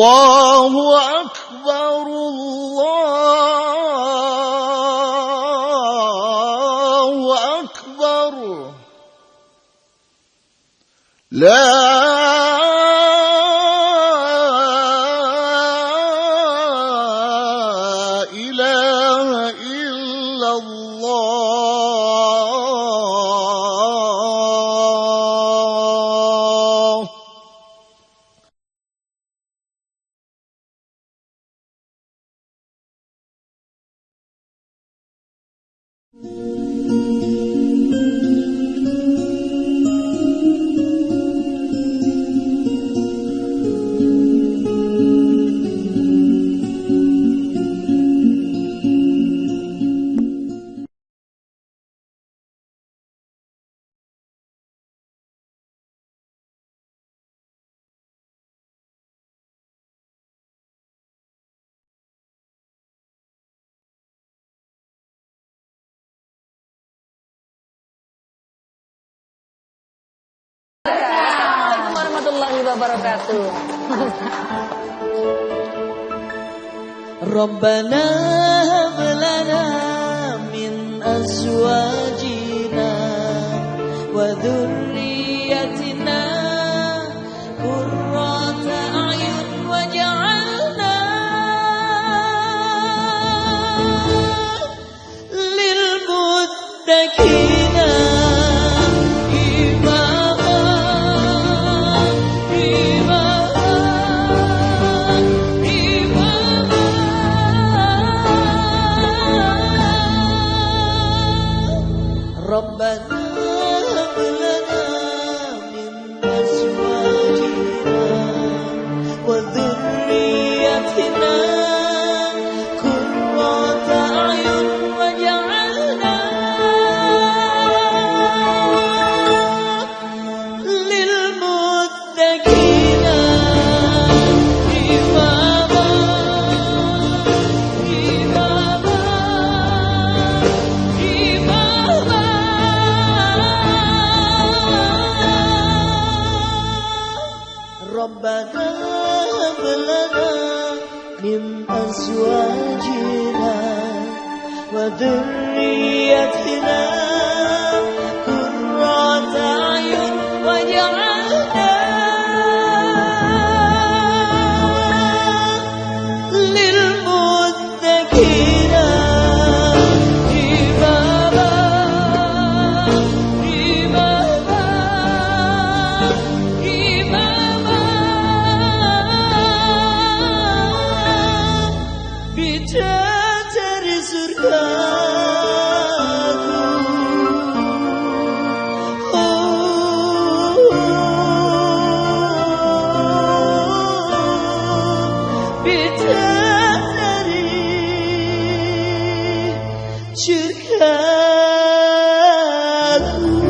الله أكبر الله أكبر لا إله إلا الله. Assalamualaikum warahmatullahi wabarakatuh. Rabbana hab lana min azwajina wa dhurriyyatina qurrata a'yun waj'alna lil muttaqina ربنا هب لنا من أزواجنا وذريتنا قرة أعين واجعلنا للمتقين إماما ربنا هب لنا من أزواجنا وذريتنا قرة أعين واجعلنا للمتقين dari surgaku, bidadari surgaku.